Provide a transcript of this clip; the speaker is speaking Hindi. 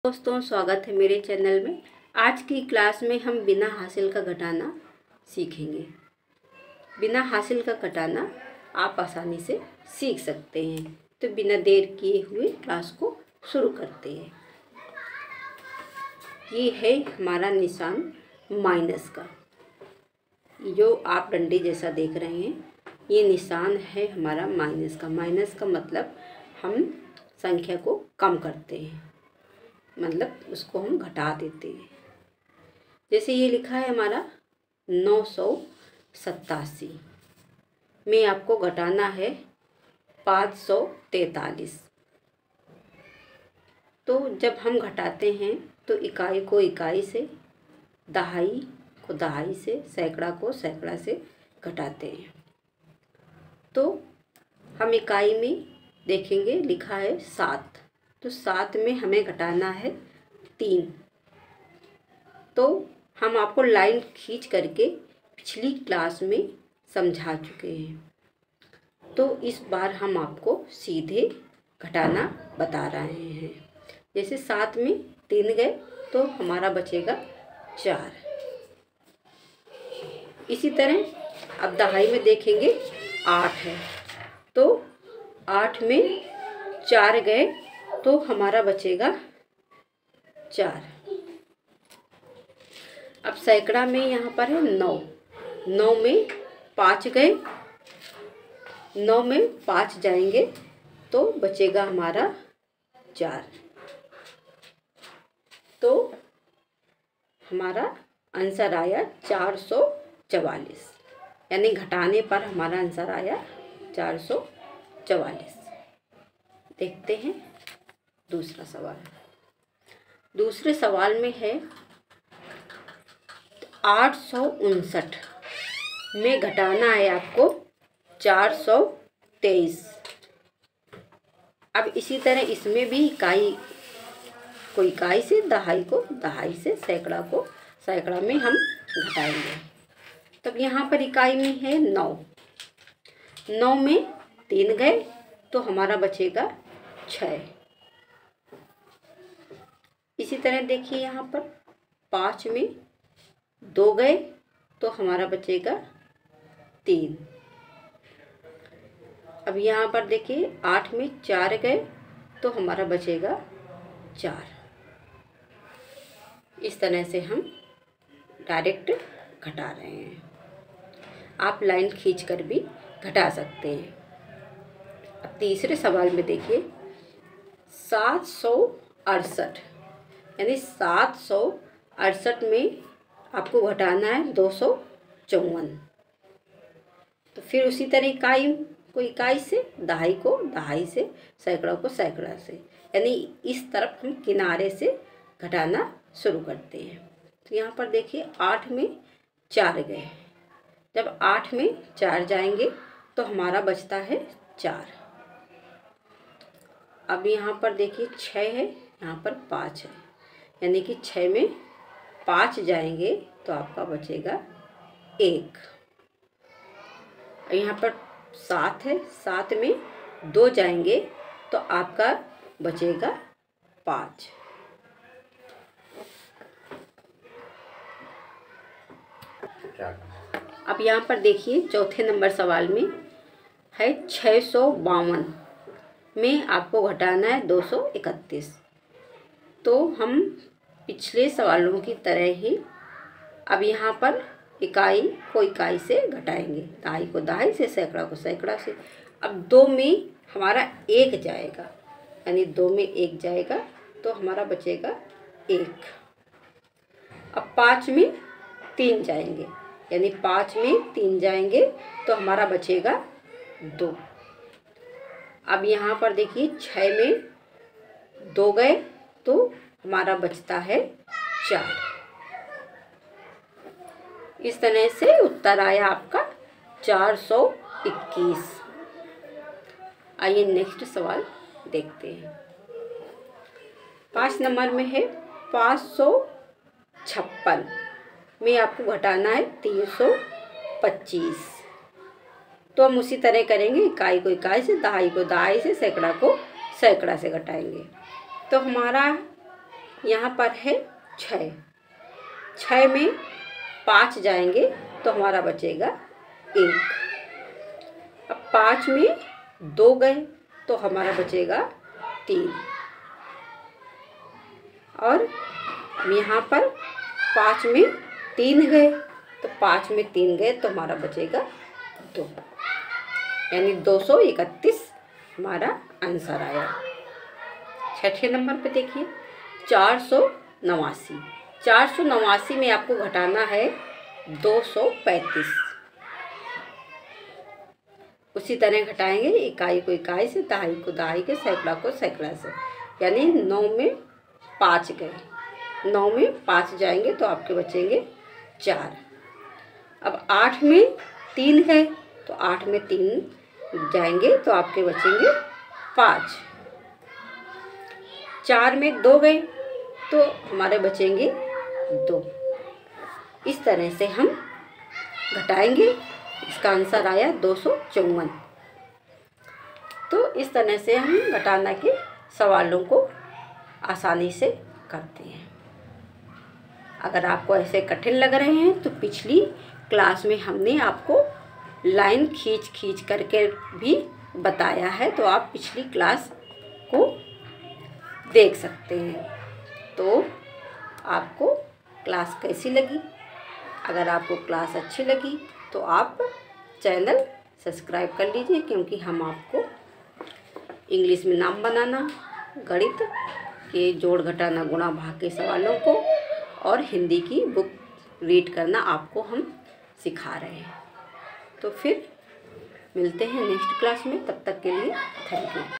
दोस्तों, स्वागत है मेरे चैनल में। आज की क्लास में हम बिना हासिल का घटाना सीखेंगे। बिना हासिल का घटाना आप आसानी से सीख सकते हैं। तो बिना देर किए हुए क्लास को शुरू करते हैं। ये है हमारा निशान माइनस का, जो आप डंडे जैसा देख रहे हैं। ये निशान है हमारा माइनस का। माइनस का मतलब हम संख्या को कम करते हैं, मतलब उसको हम घटा देते हैं। जैसे ये लिखा है हमारा 987 में आपको घटाना है 543। तो जब हम घटाते हैं तो इकाई को इकाई से, दहाई को दहाई से, सैकड़ा को सैकड़ा से घटाते हैं। तो हम इकाई में देखेंगे लिखा है 7, तो 7 में हमें घटाना है 3। तो हम आपको लाइन खींच करके पिछली क्लास में समझा चुके हैं। तो इस बार हम आपको सीधे घटाना बता रहे हैं। जैसे 7 में 3 गए तो हमारा बचेगा 4। इसी तरह अब दहाई में देखेंगे 8 है, तो 8 में 4 गए तो हमारा बचेगा 4। अब सैकड़ा में यहाँ पर है 9। 9 में 5 गए, 9 में 5 जाएंगे तो बचेगा हमारा 4। तो हमारा आंसर आया 444, यानी घटाने पर हमारा आंसर आया 444। देखते हैं दूसरा सवाल। दूसरे सवाल में है 859 में घटाना है आपको 423। अब इसी तरह इसमें भी इकाई को इकाई से, दहाई को दहाई से, सैकड़ा को सैकड़ा में हम घटाएंगे। तब यहाँ पर इकाई में है 9। 9 में 3 गए तो हमारा बचेगा 6। इसी तरह देखिए यहाँ पर 5 में 2 गए तो हमारा बचेगा 3। अब यहाँ पर देखिए 8 में 4 गए तो हमारा बचेगा 4। इस तरह से हम डायरेक्ट घटा रहे हैं। आप लाइन खींचकर भी घटा सकते हैं। अब तीसरे सवाल में देखिए 768, यानी 768 में आपको घटाना है 254। तो फिर उसी तरह इकाई को इकाई से, दहाई को दहाई से, सैकड़ा को सैकड़ा से, यानी इस तरफ हम किनारे से घटाना शुरू करते हैं। तो यहाँ पर देखिए 8 में 4 गए। जब 8 में 4 जाएंगे तो हमारा बचता है 4। अब यहाँ पर देखिए 6 है, यहाँ पर 5 है, यानी कि 6 में 5 जाएंगे तो आपका बचेगा 1। यहाँ पर 7 है, 7 में 2 जाएंगे तो आपका बचेगा 5। अब यहाँ पर देखिए चौथे नंबर सवाल में है 652 में आपको घटाना है 231। तो हम पिछले सवालों की तरह ही अब यहाँ पर इकाई को इकाई से घटाएंगे, दहाई को दहाई से, सैकड़ा को सैकड़ा से। अब 2 में हमारा 1 जाएगा, यानी 2 में 1 जाएगा तो हमारा बचेगा 1। अब 5 में 3 जाएंगे, यानी 5 में 3 जाएंगे तो हमारा बचेगा 2। अब यहाँ पर देखिए 6 में 2 गए तो हमारा बचता है 4। इस तरह से उत्तर आया आपका 421। आइए नेक्स्ट सवाल देखते हैं। 5 नंबर में है 556 में आपको घटाना है 325। तो हम उसी तरह करेंगे, इकाई को इकाई से, दहाई को दहाई से, सैकड़ा को सैकड़ा से घटाएंगे। तो हमारा यहाँ पर है 6, 6 में 5 जाएंगे तो हमारा बचेगा 1। अब 5 में 2 गए तो हमारा बचेगा 3, और यहाँ पर 5 में 3 गए तो 5 में 3 गए तो हमारा बचेगा 2, यानी 231 हमारा आंसर आया। छठे नंबर पे देखिए 489, 489 में आपको घटाना है 235। उसी तरह घटाएंगे इकाई को इकाई से, दहाई को दहाई के, सैकड़ा को सैकड़ा से, यानी 9 में 5 गए, 9 में 5 जाएंगे तो आपके बचेंगे 4। अब 8 में 3 गए तो 8 में 3 जाएंगे तो आपके बचेंगे 5। 4 में 2 गए तो हमारे बचेंगे 2। इस तरह से हम घटाएंगे, इसका आंसर आया 254। तो इस तरह से हम घटाना के सवालों को आसानी से करते हैं। अगर आपको ऐसे कठिन लग रहे हैं तो पिछली क्लास में हमने आपको लाइन खींच खींच करके भी बताया है, तो आप पिछली क्लास को देख सकते हैं। तो आपको क्लास कैसी लगी? अगर आपको क्लास अच्छी लगी तो आप चैनल सब्सक्राइब कर लीजिए, क्योंकि हम आपको इंग्लिश में नाम बनाना, गणित के जोड़ घटाना गुणा भाग के सवालों को और हिंदी की बुक रीड करना आपको हम सिखा रहे हैं। तो फिर मिलते हैं नेक्स्ट क्लास में, तब तक के लिए थैंक यू।